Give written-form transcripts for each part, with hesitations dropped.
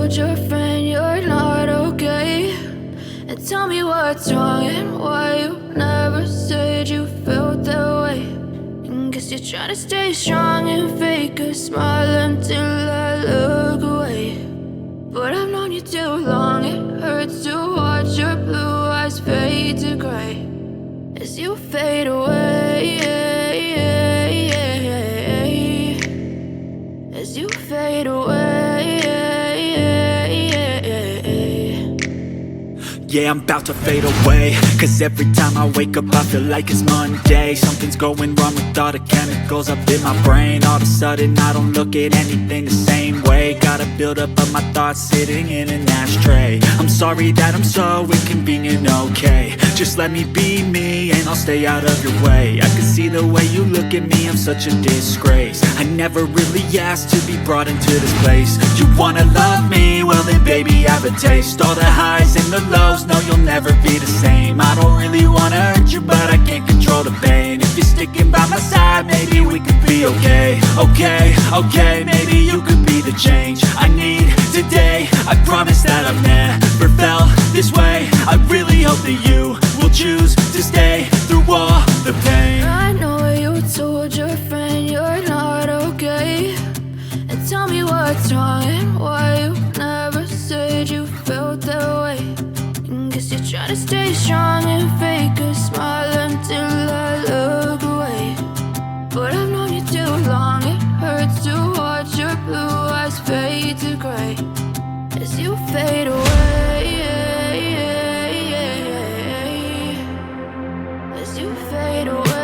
told your friend you're not okay? And tell me what's wrong and why you never said you felt that way. And guess you're trying to stay strong and fake a smile until I look away. But I've known you too long, it hurts to watch your blue eyes fade to gray as you fade away, as you fade away. Yeah, I'm about to fade away, cause every time I wake up I feel like it's Monday. Something's going wrong with all the chemicals up in my brain. All of a sudden I don't look at anything the same way. Got a build up of my thoughts sitting in an ashtray. I'm sorry that I'm so inconvenient, okay? Just let me be me and I'll stay out of your way. I can see the way you look at me, I'm such a disgrace. I never really asked to be brought into this place. You wanna love me? Well then baby, have a taste. All the highs and the lows, no, you'll never be the same. I don't really wanna hurt you, but I can't control the pain. If you're sticking by my side, maybe we could be okay. Okay, maybe you could be the change I need today. I promise that I've never felt this way. I really hope that you will choose to stay through all the pain. I know you told your friend you're not okay. And tell me what's wrong and why you never said you felt that way. Guess you're trying to stay strong and fake a smile until I look away. But I've known you too long, it hurts to watch your blue eyes fade to gray as you fade away, as you fade away,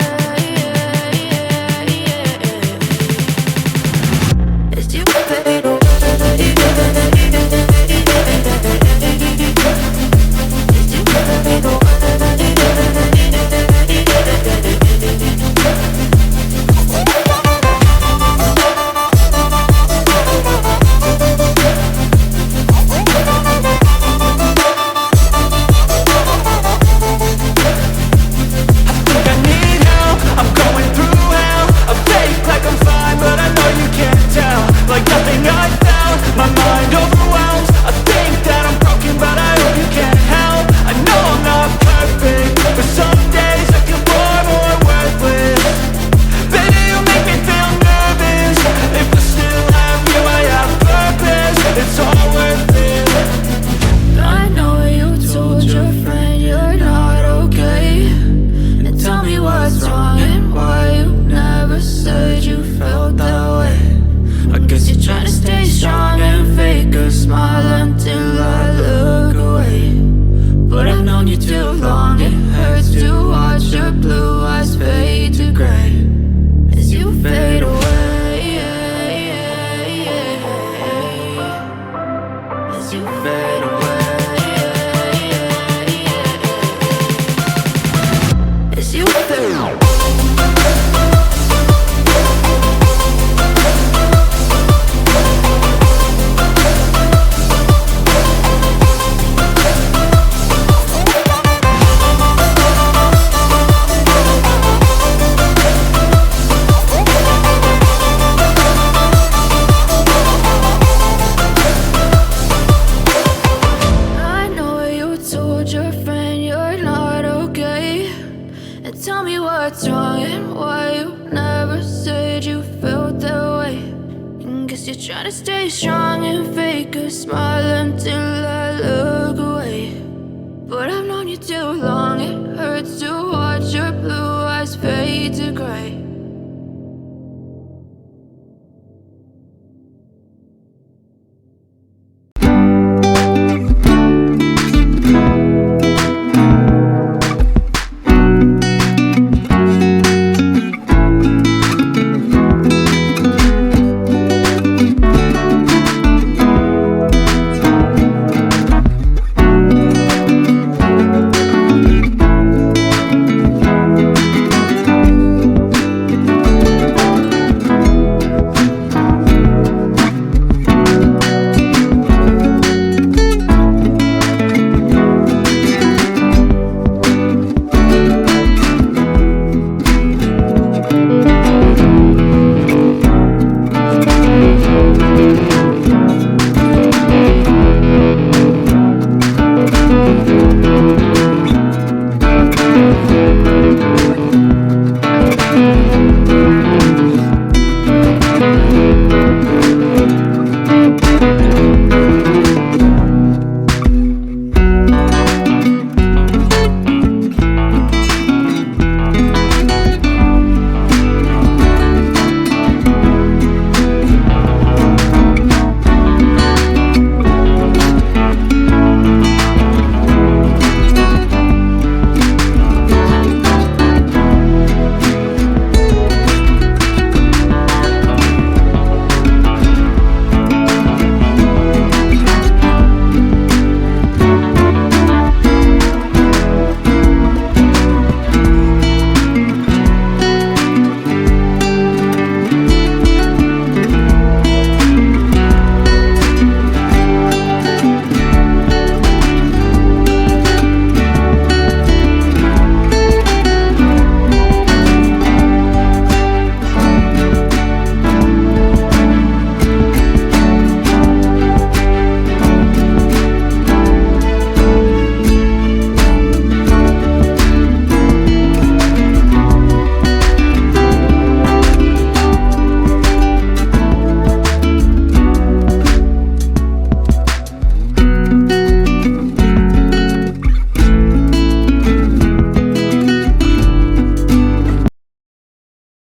as you fade away. Tell me what's wrong and why you never said you felt that way. And guess you're trying to stay strong and fake a smile until I look away. But I've known you too long, it hurts to watch your blue eyes fade to gray